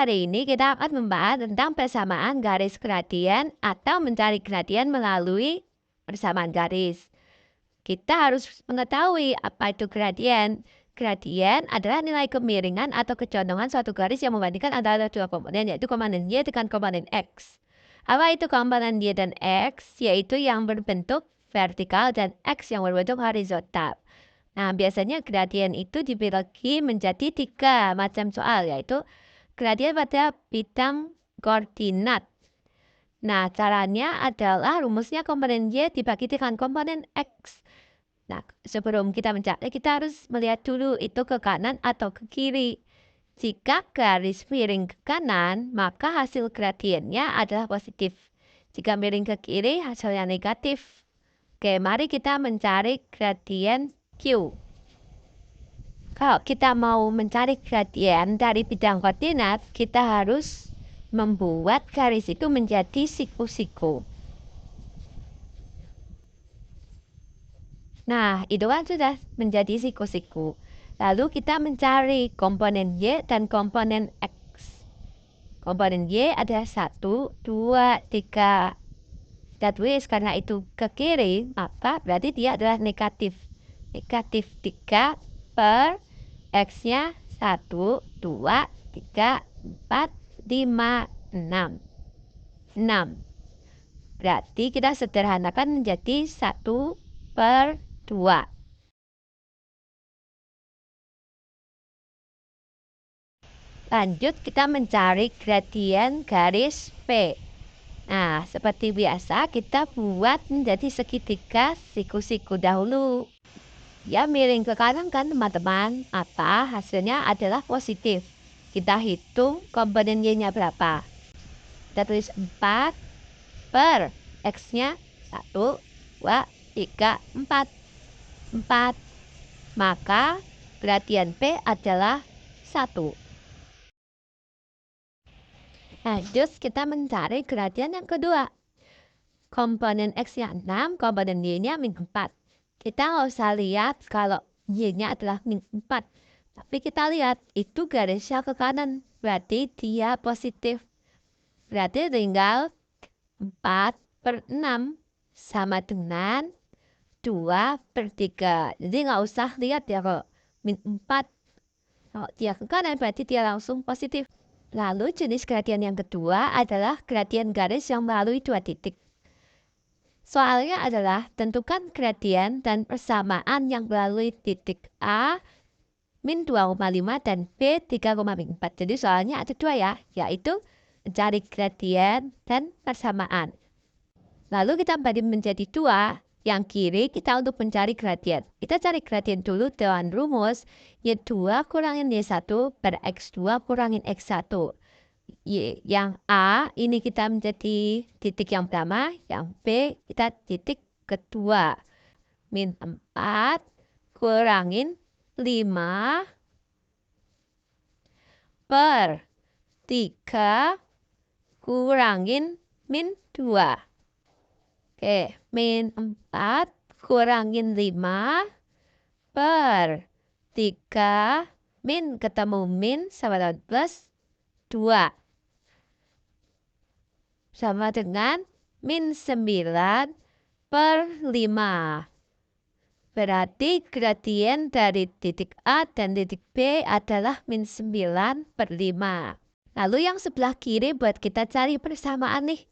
hari ini kita akan membahas tentang persamaan garis gradien atau mencari gradien melalui persamaan garis. Kita harus mengetahui apa itu gradien. Gradien adalah nilai kemiringan atau kecondongan suatu garis yang membandingkan antara dua komponen, yaitu komponen Y dengan komponen X. Apa itu komponen Y dan X? Yaitu yang berbentuk vertikal dan X yang berbentuk horizontal. Nah, biasanya gradien itu dibagi menjadi 3 macam soal, yaitu gradien pada bidang koordinat. Nah, caranya adalah rumusnya komponen Y dibagi dengan komponen X. Nah, sebelum kita mencari, kita harus melihat dulu itu ke kanan atau ke kiri. Jika garis miring ke kanan, maka hasil gradiennya adalah positif. Jika miring ke kiri, hasilnya negatif. Oke, mari kita mencari gradien Q. Kalau kita mau mencari gradien dari bidang koordinat, kita harus membuat garis itu menjadi siku-siku. Nah, itu kan sudah menjadi siku-siku. Lalu kita mencari komponen Y dan komponen X. Komponen Y ada 1, 2, 3. Kita tulis karena itu ke kiri, maka berarti dia adalah negatif. Negatif 3 per X-nya 1, 2, 3, 4, 5, 6. 6. Berarti kita sederhanakan menjadi 1 per 2. Lanjut kita mencari gradien garis P. Nah, seperti biasa kita buat menjadi segitiga siku-siku dahulu. Ya, miring ke kanan kan teman-teman, maka hasilnya adalah positif. Kita hitung komponen Y-nya berapa. Kita tulis 4 per X-nya 1, 2, 3, 4. 4. Maka gradien P adalah 1. Lanjut kita mencari gradien yang kedua. Komponen X-nya 6, komponen Y-nya min 4. Kita nggak usah lihat kalau Y-nya adalah min 4. Tapi kita lihat itu garisnya ke kanan. Berarti dia positif. Berarti tinggal 4 per 6 sama dengan 2 per 3. Jadi nggak usah lihat ya kalau min 4. Kalau dia ke kanan berarti dia langsung positif. Lalu jenis gradien yang kedua adalah gradien garis yang melalui 2 titik. Soalnya adalah tentukan gradien dan persamaan yang melalui titik A min 2,5 dan B 3,4. Jadi soalnya ada 2 ya, yaitu mencari gradien dan persamaan. Lalu kita bagi menjadi 2, yang kiri kita untuk mencari gradien. Kita cari gradien dulu dengan rumus Y2 kurangin Y1 per X2 kurangin X1. Yang A ini kita menjadi titik yang pertama, yang B kita titik kedua. Min 4 kurangin 5 per 3 kurangin min 2. Oke, min 4 kurangin 5 per 3 min ketemu min sama dengan plus 2. Sama dengan min 9 per 5. Berarti gradien dari titik A dan titik B adalah min 9 per 5. Lalu yang sebelah kiri buat kita cari persamaan nih.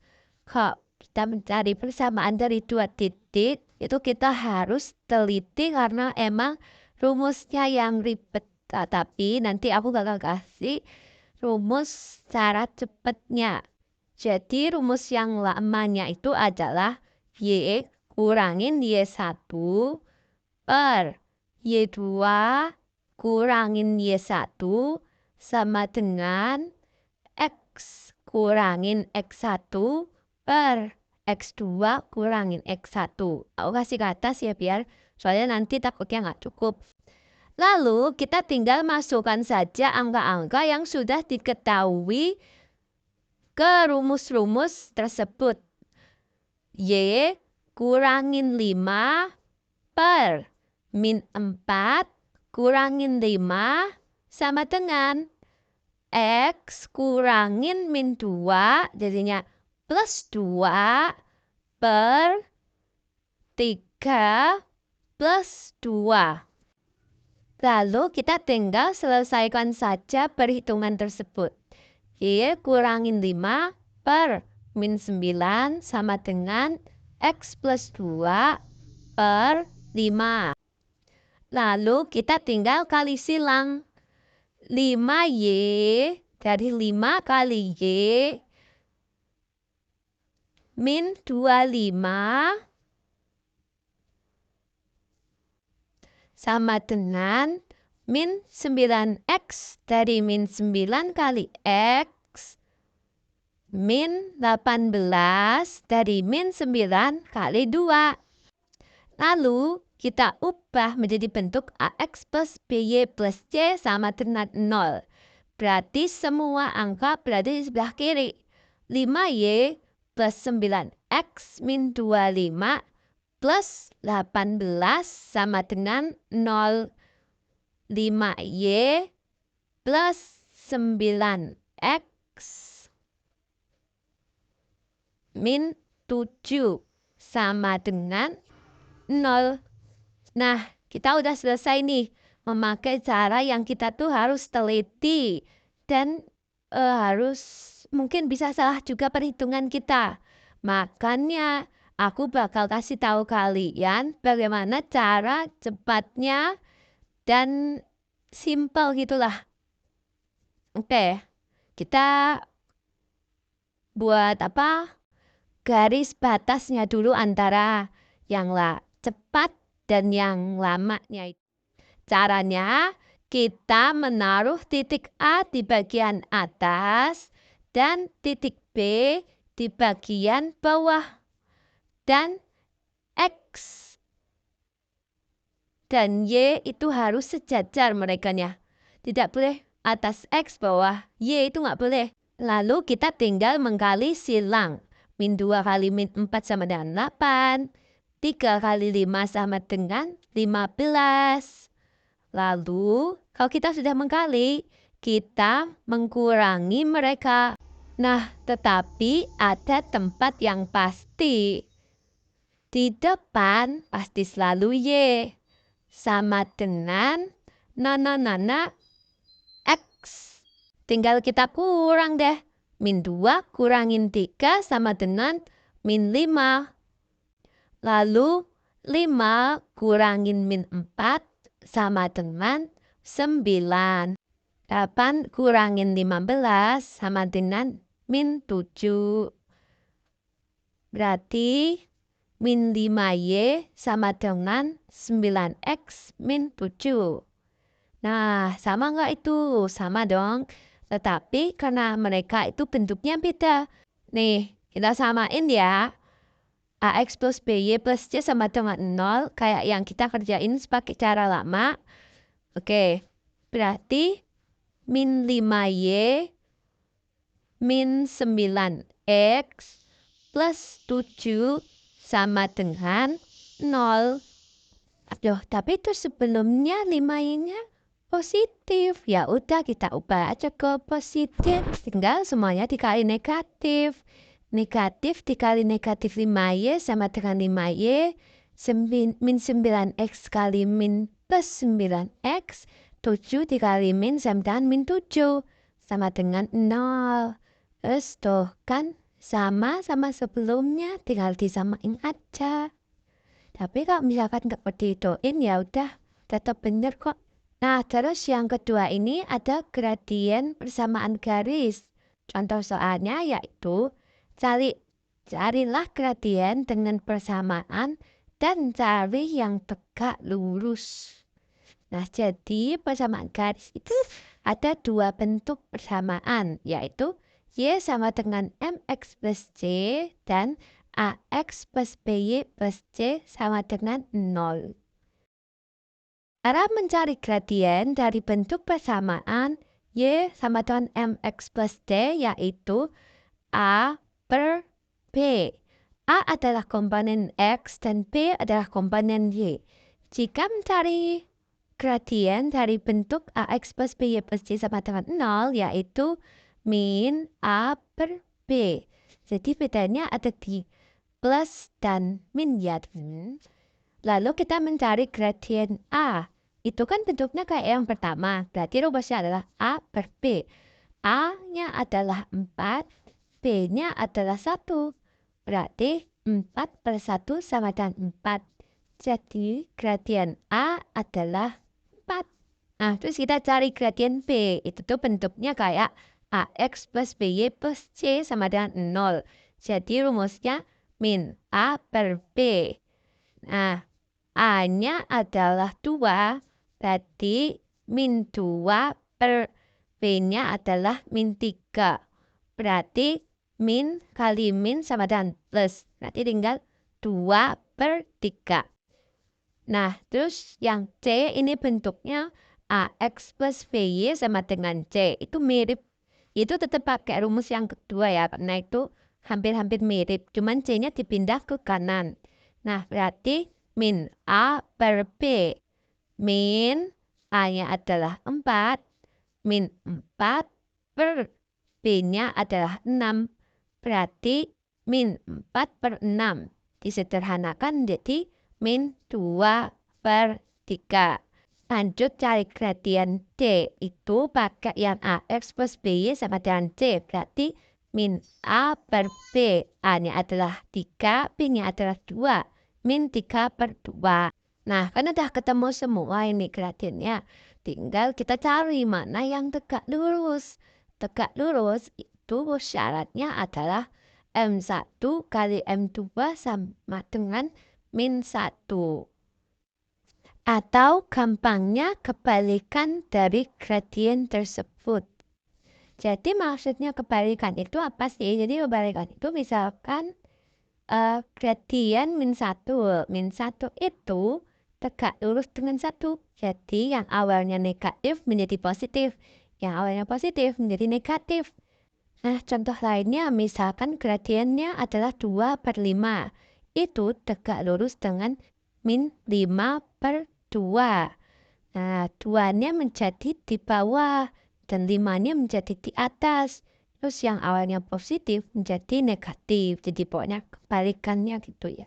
Kalau kita mencari persamaan dari 2 titik, itu kita harus teliti karena emang rumusnya yang ribet. Tapi nanti aku bakal kasih rumus cara cepatnya. Jadi rumus yang lamanya itu adalah Y kurangin Y1 per Y2 kurangin Y1 sama dengan X kurangin X1 per X2 kurangin X1. Aku kasih ke atas ya biar soalnya nanti takutnya nggak cukup. Lalu kita tinggal masukkan saja angka-angka yang sudah diketahui ke rumus-rumus tersebut. Y kurangin 5 per min 4 kurangin 5 sama dengan X kurangin min 2 jadinya plus 2 per 3 plus 2. Lalu kita tinggal selesaikan saja perhitungan tersebut. Y kurangin 5 per min 9 sama dengan X plus 2 per 5. Lalu kita tinggal kali silang. 5Y dari 5 kali Y min 25 sama dengan min 9X dari min 9 kali X min 18 dari min 9 kali 2. Lalu kita ubah menjadi bentuk AX plus BY plus C sama dengan 0. Berarti semua angka berada di sebelah kiri. 5Y plus 9X min 25 plus 18 sama dengan 0. 5Y plus 9X min 7 sama dengan 0. Nah, kita udah selesai nih memakai cara yang kita tuh harus teliti dan harus mungkin bisa salah juga perhitungan kita. Makanya aku bakal kasih tahu kalian bagaimana cara cepatnya dan simple gitulah. Oke, kita buat apa? Garis batasnya dulu antara yang cepat dan yang lamanya. Caranya kita menaruh titik A di bagian atas dan titik B di bagian bawah. Dan X dan Y itu harus sejajar merekanya. Tidak boleh atas X bawah Y itu nggak boleh. Lalu kita tinggal mengkali silang. Min 2 kali min 4 sama dengan 8. 3 kali 5 sama dengan 15. Lalu, kalau kita sudah mengkali, kita mengurangi mereka. Nah, tetapi ada tempat yang pasti. Di depan pasti selalu Y. Sama dengan nana X. Tinggal kita kurang deh. Min 2 kurangin 3 sama dengan min 5. Lalu 5 kurangin min 4 sama dengan 9. 8 kurangin 15 sama dengan min 7. Berarti min 5Y sama dengan 9X min 7. Nah, sama nggak itu? Sama dong. Tetapi karena mereka itu bentuknya beda. Nih, kita samain ya. AX plus BY plus C sama dengan 0. Kayak yang kita kerjain pakai cara lama. Oke, berarti min 5Y min 9X plus 7 sama dengan 0. Aduh, tapi itu sebelumnya 5Y-nya positif. Ya udah kita ubah aja ke positif. Tinggal semuanya dikali negatif. Negatif dikali negatif 5Y sama dengan 5Y. Min 9X kali min plus 9X. 7 dikali min sama dengan min 7. Sama dengan 0. Terus tuh kan sama sebelumnya. Tinggal disamain aja. Tapi kalau misalkan nggak dihitungin ya udah tetap bener kok. Nah, terus yang kedua ini ada gradien persamaan garis. Contoh soalnya yaitu carilah gradien dengan persamaan dan cari yang tegak lurus. Nah, jadi persamaan garis itu ada dua bentuk persamaan, yaitu Y sama dengan MX plus C dan AX plus BY plus C sama dengan 0. Cara mencari gradien dari bentuk persamaan Y sama dengan MX plus D yaitu A per B. A adalah komponen X dan B adalah komponen Y. Jika mencari gradien dari bentuk AX plus BY plus C sama dengan 0 yaitu min A per B. Jadi bedanya ada di plus dan min ya teman. Lalu kita mencari gradien A. Itu kan bentuknya kayak yang pertama. Berarti rumusnya adalah A per B. A-nya adalah 4, B-nya adalah 1. Berarti 4 per 1 sama dengan 4. Jadi gradien A adalah 4. Nah, terus kita cari gradien B. Itu tuh bentuknya kayak AX plus BY plus C sama dengan 0. Jadi rumusnya min A per B. Nah, A-nya adalah 2. Berarti min 2 per B-nya adalah min 3. Berarti min kali min sama dengan plus. Berarti tinggal 2 per 3. Nah, terus yang C ini bentuknya AX plus BY sama dengan C. Itu mirip. Itu tetap pakai rumus yang kedua ya. Karena itu hampir-hampir mirip. Cuman C-nya dipindah ke kanan. Nah, berarti min A per B. Min A-nya adalah 4. Min 4 per B-nya adalah 6. Berarti min 4 per 6. Disederhanakan jadi min 2 per 3. Lanjut cari gradien D. Itu pakai yang AX plus BY sama dengan C. Berarti min A per B. A-nya adalah 3, B-nya adalah 2. Min 3 per 2. Nah, kan udah ketemu semua ini gradiennya. Tinggal kita cari mana yang tegak lurus. Tegak lurus itu syaratnya adalah M1 kali M2 sama dengan min 1. Atau gampangnya kebalikan dari gradien tersebut. Jadi maksudnya kebalikan itu apa sih? Jadi kebalikan itu misalkan gradien min 1. Min 1 itu tegak lurus dengan 1. Jadi yang awalnya negatif menjadi positif. Yang awalnya positif menjadi negatif. Nah, contoh lainnya misalkan gradiennya adalah 2 per 5. Itu tegak lurus dengan min 5 per 2. Nah, 2-nya menjadi di bawah dan 5-nya menjadi di atas. Terus yang awalnya positif menjadi negatif. Jadi pokoknya kebalikannya gitu ya.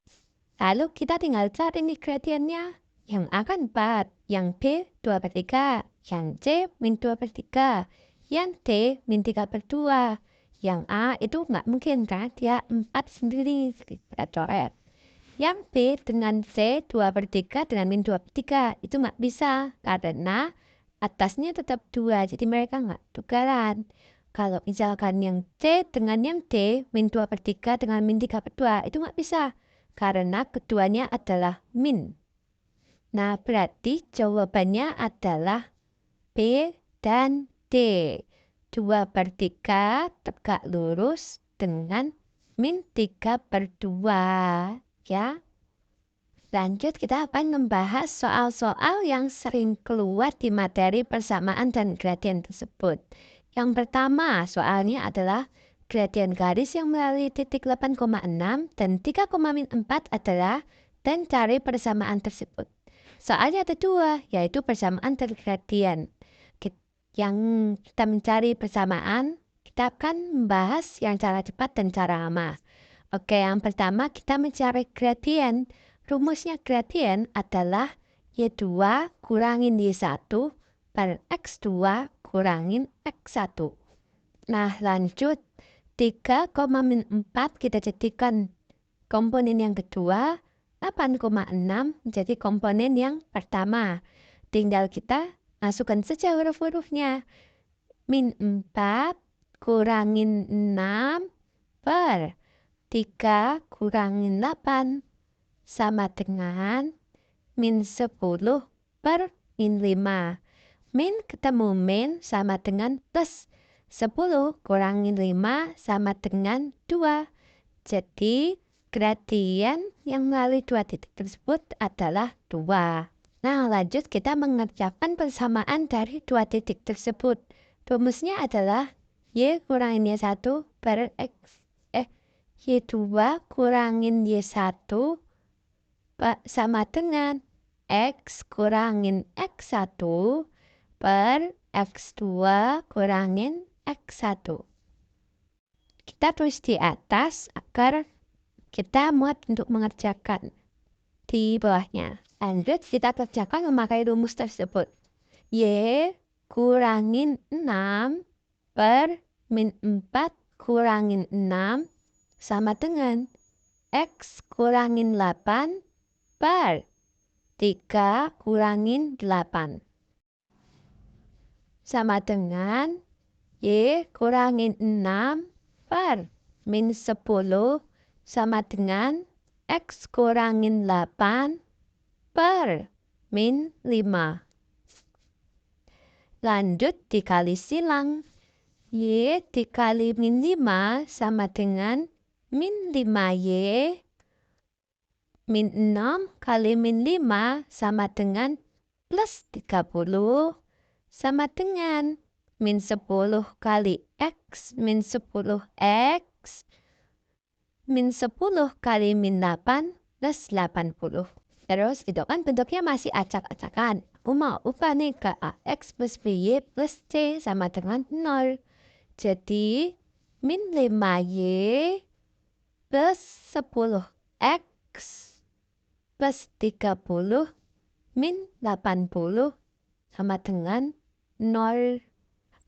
Lalu kita tinggal cari nih gradiennya. Yang A kan 4, yang B 2 per 3, yang C min 2 per 3, yang D min 3 per 2. Yang A itu nggak mungkin kan, dia 4 sendiri, kita coret. Yang B dengan C 2 per 3 dengan min 2 per 3, itu nggak bisa karena atasnya tetap 2, jadi mereka nggak tukaran. Kalau misalkan yang C dengan yang D min 2 per 3 dengan min 3 per 2, itu nggak bisa karena keduanya adalah min. Nah, berarti jawabannya adalah B dan D. 2 per 3 tegak lurus dengan min 3 per 2. Ya. Lanjut kita akan membahas soal-soal yang sering keluar di materi persamaan dan gradien tersebut. Yang pertama soalnya adalah gradien garis yang melalui titik 8,6 dan 3,4 adalah dan cari persamaan tersebut. Soalnya ada 2, yaitu persamaan dan gradien. Yang kita mencari persamaan, kita akan membahas yang cara cepat dan cara lama. Oke, yang pertama kita mencari gradien. Rumusnya gradien adalah Y2 kurangin Y1 per X2 kurangin X1. Nah, lanjut 3,4 kita jadikan komponen yang kedua. 8,6 menjadi komponen yang pertama. Tinggal kita masukkan saja huruf-hurufnya. Min 4 kurangin 6 per 3 kurangin 8 sama dengan min 10 per min 5. Min ketemu min sama dengan plus. 10 kurangin 5 sama dengan 2. Jadi gradien yang melalui 2 titik tersebut adalah 2. Nah, lanjut kita mengerjakan persamaan dari 2 titik tersebut. Rumusnya adalah Y kurangin Y1 per X. Y2 kurangin Y1 sama dengan X kurangin X1 per X2 kurangin X1. Kita tulis di atas agar kita muat untuk mengerjakan di bawahnya. Lanjut, kita kerjakan memakai rumus tersebut. Y kurangin 6 per min 4 kurangin 6 sama dengan X kurangin 8 per 3 kurangin 8. Sama dengan Y kurangin 6 per min 10 sama dengan X kurangin 8 per min 5. Lanjut dikali silang. Y dikali min 5 sama dengan min 5Y. Min 6 kali min 5 sama dengan plus 30 sama dengan min 10 kali X min 10X min 10 kali min 8 plus 80. Terus itu kan bentuknya masih acak-acakan. Aku mau ubah nih ke AX plus BY plus C sama dengan 0. Jadi min 5Y plus 10X plus 30 min 80 sama dengan 0.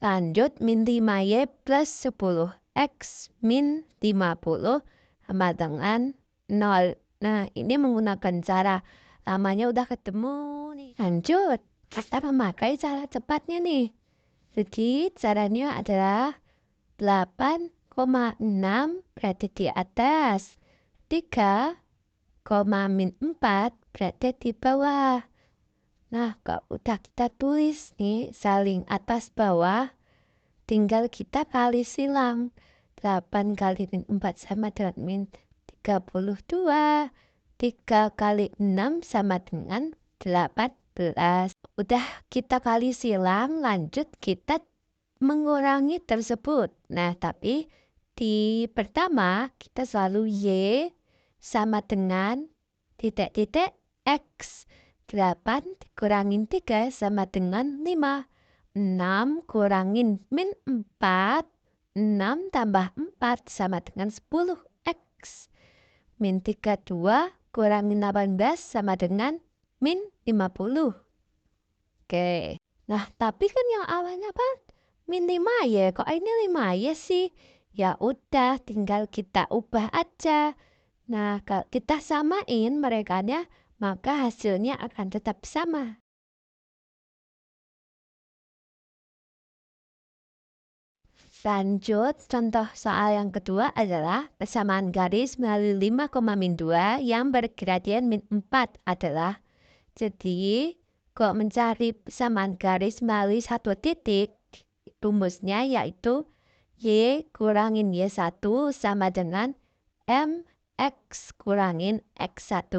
Lanjut min 5Y plus 10X min 50 sama dengan 0. Nah, ini menggunakan cara lamanya udah ketemu nih. Lanjut, kita memakai cara cepatnya nih. Jadi caranya adalah 8,6 berarti di atas. 3, min 4 berarti di bawah. Nah, kalau udah kita tulis nih saling atas bawah, tinggal kita kali silang. 8 kali min 4 sama dengan min 32. 3 kali 6 sama dengan 18. Udah kita kali silang, lanjut kita mengurangi tersebut. Nah, tapi di pertama kita selalu Y sama dengan titik-titik X. 8 dikurangin 3 sama dengan 5. 6 kurangin min 4. 6 tambah 4 sama dengan 10X. Min 32 kurangin 18 sama dengan min 50. Oke. Nah, tapi kan yang awalnya apa? Min 5 ya. Kok ini 5 ya sih? Ya udah, tinggal kita ubah aja. Nah, kalau kita samain merekanya, maka hasilnya akan tetap sama. Lanjut, contoh soal yang kedua adalah persamaan garis melalui 5,2 yang bergradien min 4 adalah. Jadi, kalau mencari persamaan garis melalui satu titik, rumusnya yaitu Y kurangin Y1 sama dengan MX kurangin X1.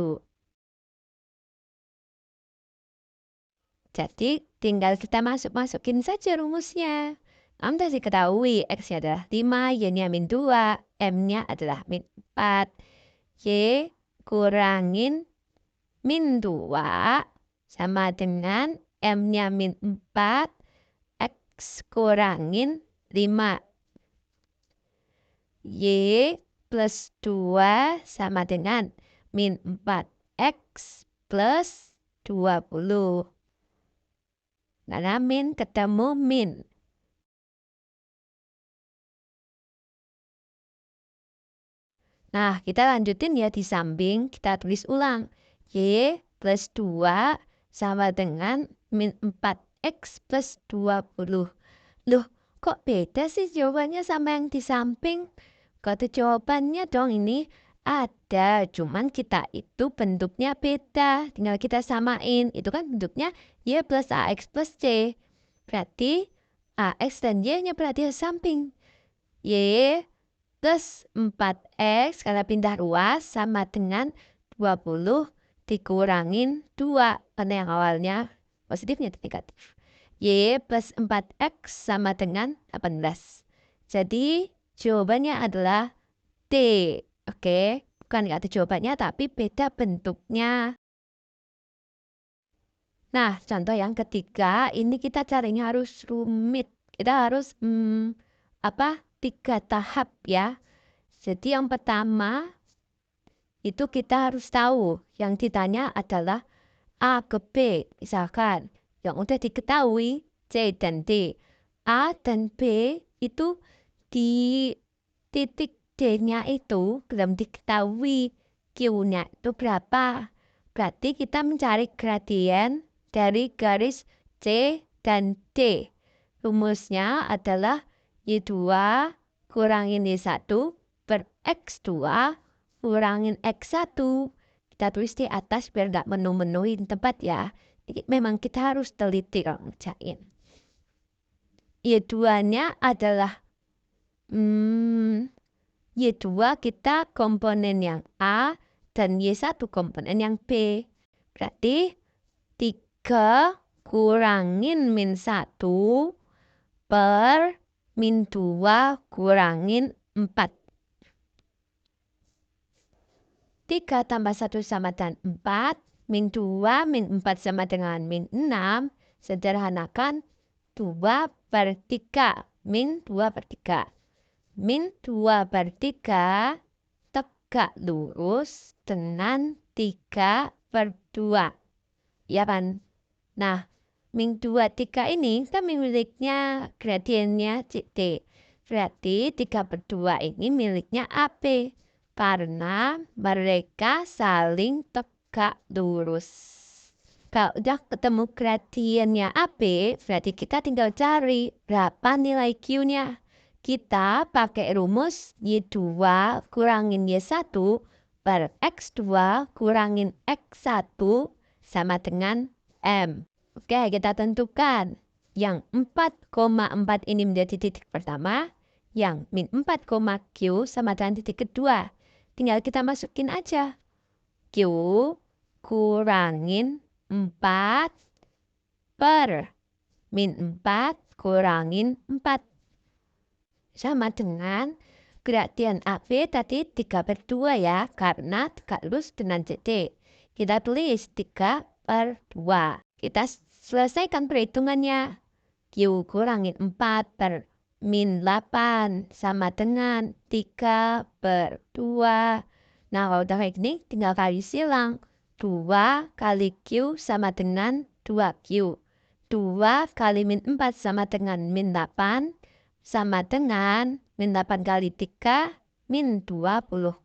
Jadi, tinggal kita masukin saja rumusnya. Sudah diketahui X-nya adalah 5, Y-nya min 2, M-nya adalah min 4. Y kurangin min 2 sama dengan M-nya min 4, X kurangin 5. Y plus 2 sama dengan min 4X plus 20. Karena min ketemu min. Nah, kita lanjutin ya di samping. Kita tulis ulang. Y plus 2 sama dengan min 4X plus 20. Loh, kok beda sih jawabannya sama yang di samping? Kata jawabannya dong ini ada. Cuman kita itu bentuknya beda. Tinggal kita samain. Itu kan bentuknya Y plus AX plus C. Berarti AX dan Y-nya berarti di samping. Y plus 4X karena pindah ruas sama dengan 20 dikurangin 2. Karena yang awalnya positifnya negatif. Y plus 4X sama dengan 18. Jadi jawabannya adalah D. Oke, bukan nggak ada jawabannya tapi beda bentuknya. Nah, contoh yang ketiga, ini kita carinya harus rumit. Kita harus 3 tahap ya. Jadi yang pertama itu kita harus tahu. Yang ditanya adalah A ke B. Misalkan yang udah diketahui C dan D. A dan B itu di titik D-nya itu belum diketahui Q-nya itu berapa. Berarti kita mencari gradien dari garis C dan D. Rumusnya adalah Y2 kurangin Y1 per X2 kurangin X1. Kita tulis di atas biar nggak menu-menuin tempat ya. Jadi memang kita harus teliti kalau ngerjain. Y2-nya adalah Y2 kita komponen yang A dan Y1 komponen yang B. Berarti 3 kurangin min 1 per min 2 kurangin 4. 3 tambah 1 sama dengan 4. Min 2 min 4 sama dengan min 6. Sederhanakan 2 per 3. Min 2 per 3. Min 2 per 3 tegak lurus dengan 3 per 2. Ya kan? Nah, min 2, 3 ini kan miliknya gradiennya D. Berarti 3 per 2 ini miliknya AP. Karena mereka saling tegak lurus. Kalau udah ketemu gradiennya AP, berarti kita tinggal cari berapa nilai Q-nya. Kita pakai rumus Y2 kurangin Y1 per X2 kurangin X1 sama dengan M. Oke, kita tentukan. Yang 4,4 ini menjadi titik pertama. Yang min 4, Q sama dengan titik kedua. Tinggal kita masukin aja. Q kurangin 4 per min 4 kurangin 4. Sama dengan gradien AB tadi 3 per 2 ya. Karena tegak lurus dengan CD. Kita tulis 3 per 2. Kita selesaikan perhitungannya. Q kurangin 4 per min 8 sama dengan 3 per 2. Nah, kalau udah kayak gini, tinggal kali silang. 2 kali Q sama dengan 2Q. 2 kali min 4 sama dengan min 8. Sama dengan min 8 kali 3, min 24.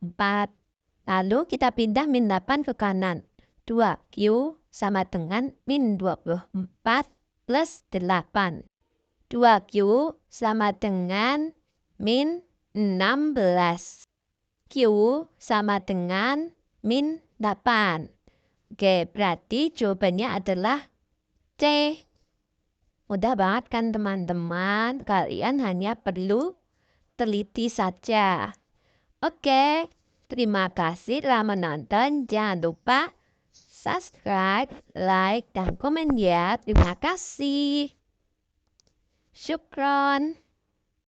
Lalu kita pindah min 8 ke kanan. 2Q sama dengan min 24 plus 8. 2Q sama dengan min 16. Q sama dengan min 8. Oke, berarti jawabannya adalah C. Mudah banget kan teman-teman? Kalian hanya perlu teliti saja. Oke, terima kasih telah menonton. Jangan lupa subscribe, like, dan komen ya. Terima kasih. Syukron.